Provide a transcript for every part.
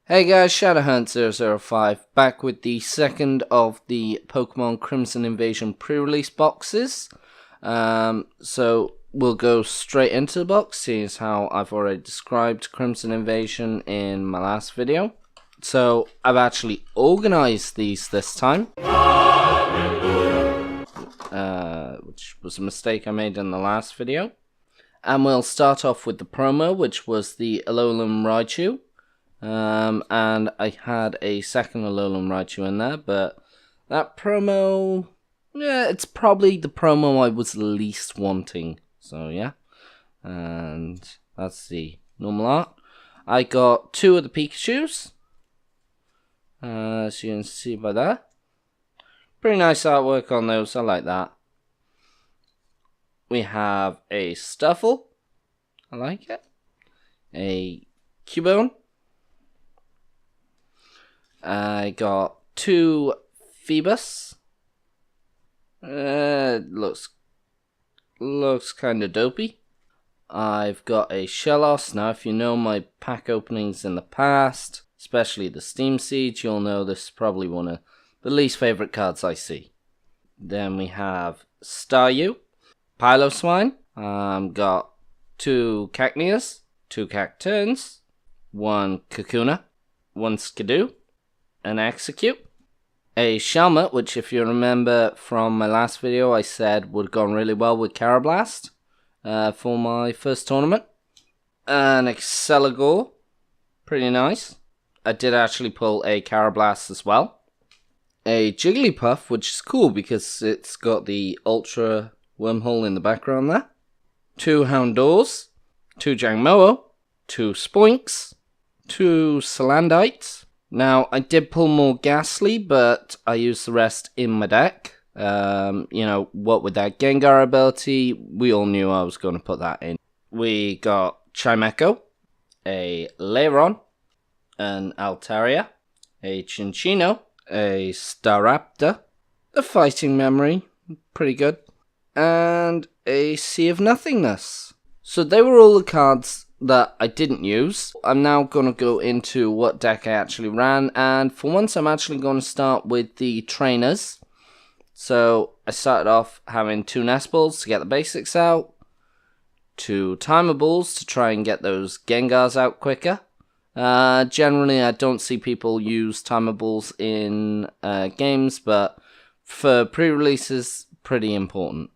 Hey guys, Shadowhunt005 back with the second of the Pokemon Crimson Invasion pre-release boxes. So we'll go straight into the box, seeing as how I've already described Crimson Invasion in my last video. So I've actually organized these this time, which was a mistake I made in the last video. And we'll start off with the promo, which was the Alolan Raichu. And I had a second Alolan Raichu in there, but that promo, yeah, it's probably the promo I was least wanting. So yeah, and that's the normal art. I got two of the Pikachus, as you can see by that. Pretty nice artwork on those, I like that. We have a Stuffle, I like it. A Cubone. I got two Phoebus. Looks kind of dopey. I've got a Shellos. Now, if you know my pack openings in the past, especially the Steam Siege, you'll know this is probably one of the least favorite cards I see. Then we have Staryu, Piloswine. Got two Cacneas, two Cacturns, one Kakuna, one Skidoo, an Execute, a Shelmet, which if you remember from my last video I said would have gone really well with Carablast for my first tournament, an Exceligor, pretty nice. I did actually pull a Carablast as well, a Jigglypuff, which is cool because it's got the Ultra Wormhole in the background there, two Houndours, two Jangmo-o, two Spoinks, two Salandites. Now, I did pull more Ghastly, but I used the rest in my deck. You know, what with that Gengar ability, we all knew I was going to put that in. We got Chimecho, a Lairon, an Altaria, a Chinchino, a Staraptor, a Fighting Memory, pretty good, and a Sea of Nothingness. So they were all the cards that I didn't use. I'm now going to go into what deck I actually ran, and for once I'm actually going to start with the trainers. So I started off having two Nest Balls to get the basics out, two Timer Balls to try and get those Gengars out quicker. Generally I don't see people use Timer Balls in games, but for pre-releases, pretty important.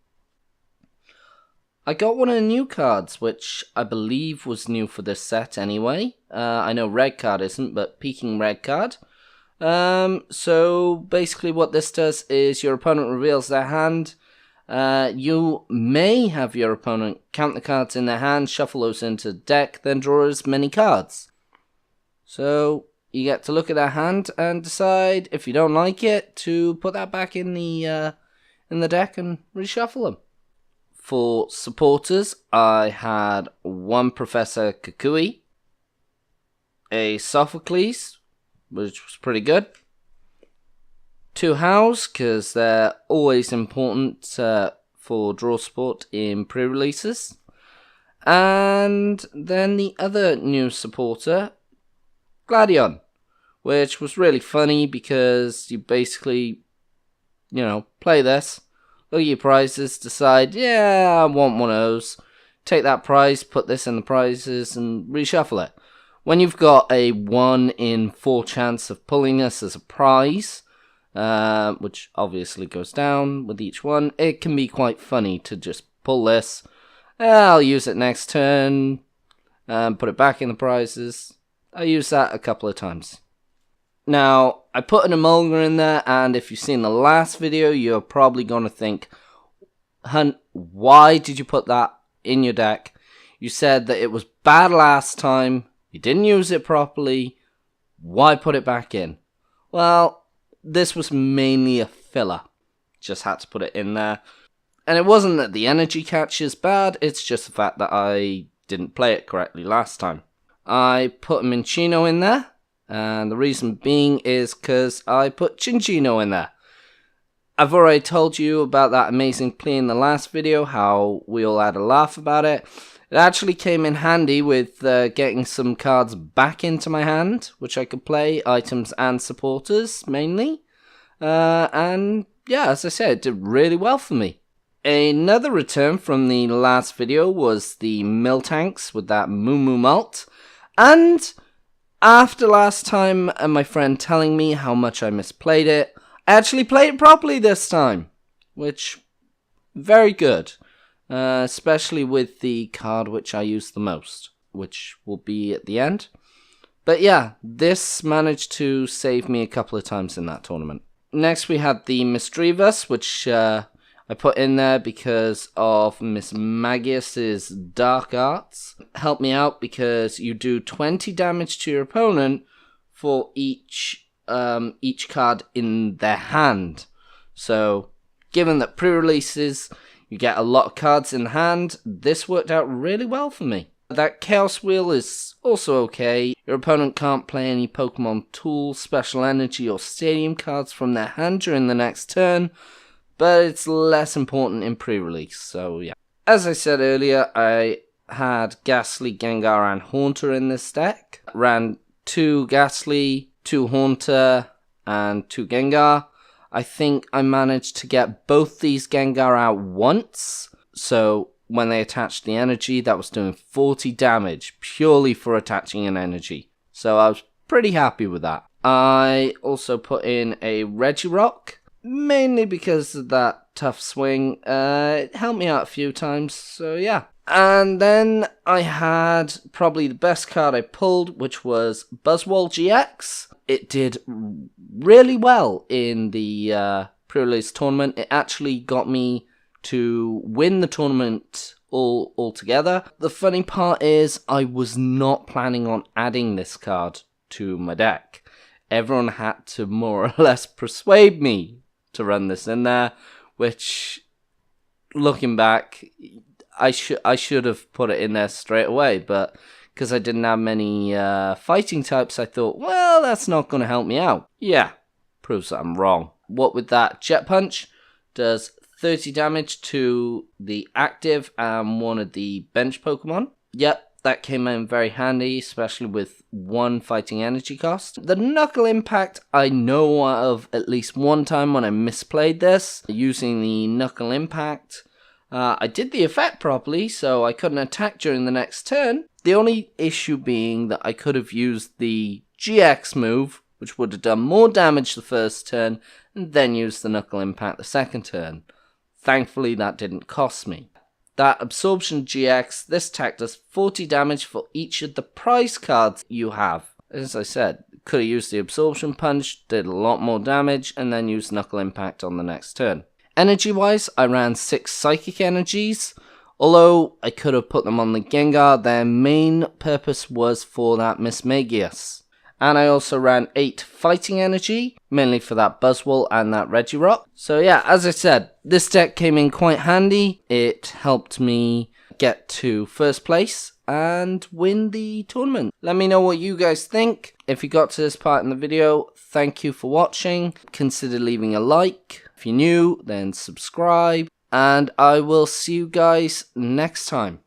I got one of the new cards, which I believe was new for this set anyway. I know Red Card isn't, but Peking Red Card. So basically what this does is your opponent reveals their hand. You may have your opponent count the cards in their hand, shuffle those into the deck, then draw as many cards. So you get to look at their hand and decide, if you don't like it, to put that back in the deck and reshuffle them. For supporters, I had one Professor Kukui, a Sophocles, which was pretty good, two Hows, because they're always important for draw support in pre-releases, and then the other new supporter, Gladion, which was really funny because you basically, you know, play this, look at your prizes, decide, yeah, I want one of those. Take that prize, put this in the prizes, and reshuffle it. When you've got a 1 in 4 chance of pulling this as a prize, which obviously goes down with each one, it can be quite funny to just pull this. I'll use it next turn, put it back in the prizes. I used that a couple of times. Now, I put an Emolga in there, and if you've seen the last video, you're probably going to think, Hunt, why did you put that in your deck? You said that it was bad last time, you didn't use it properly, why put it back in? Well, this was mainly a filler. Just had to put it in there. And it wasn't that the energy catch is bad, it's just the fact that I didn't play it correctly last time. I put Minccino in there. And the reason being is because I put Chinchino in there. I've already told you about that amazing plea in the last video, how we all had a laugh about it. It actually came in handy with getting some cards back into my hand, which I could play, items and supporters mainly. And yeah, as I said, it did really well for me. Another return from the last video was the mill tanks with that Moo Moo Malt. And after last time and my friend telling me how much I misplayed it, I actually played it properly this time, which very good. Especially with the card which I use the most, which will be at the end. But yeah, this managed to save me a couple of times in that tournament. Next we had the Misdreavus, which I put in there because of Miss Magius's Dark Arts. Helped me out because you do 20 damage to your opponent for each card in their hand. So, given that pre-releases, you get a lot of cards in hand, this worked out really well for me. That Chaos Wheel is also okay. Your opponent can't play any Pokemon Tools, Special Energy, or Stadium cards from their hand during the next turn, but it's less important in pre-release, so yeah. As I said earlier, I had Ghastly, Gengar, and Haunter in this deck. Ran 2 Ghastly, 2 Haunter, and 2 Gengar. I think I managed to get both these Gengar out once, so when they attached the energy, that was doing 40 damage, purely for attaching an energy. So I was pretty happy with that. I also put in a Regirock, mainly because of that tough swing. It helped me out a few times, so yeah. And then I had probably the best card I pulled, which was Buzzwole GX. It did really well in the pre-release tournament. It actually got me to win the tournament altogether. The funny part is I was not planning on adding this card to my deck. Everyone had to more or less persuade me to run this in there, which, looking back, I should have put it in there straight away, but because I didn't have many fighting types, I thought, well, that's not going to help me out. Yeah, proves that I'm wrong. What with that, Jet Punch does 30 damage to the active and one of the bench Pokemon. Yep, that came in very handy, especially with 1 fighting energy cost. The Knuckle Impact, I know of at least one time when I misplayed this, using the Knuckle Impact. I did the effect properly, so I couldn't attack during the next turn. The only issue being that I could have used the GX move, which would have done more damage the first turn, and then used the Knuckle Impact the second turn. Thankfully, that didn't cost me. That Absorption GX, this attack does 40 damage for each of the prize cards you have. As I said, could have used the Absorption Punch, did a lot more damage, and then used Knuckle Impact on the next turn. Energy-wise, I ran 6 Psychic Energies. Although I could have put them on the Gengar, their main purpose was for that Miss Magius. And I also ran 8 Fighting Energy, mainly for that Buzzwole and that Regirock. So yeah, as I said, this deck came in quite handy. It helped me get to first place and win the tournament. Let me know what you guys think. If you got to this part in the video, thank you for watching. Consider leaving a like. If you're new, then subscribe. And I will see you guys next time.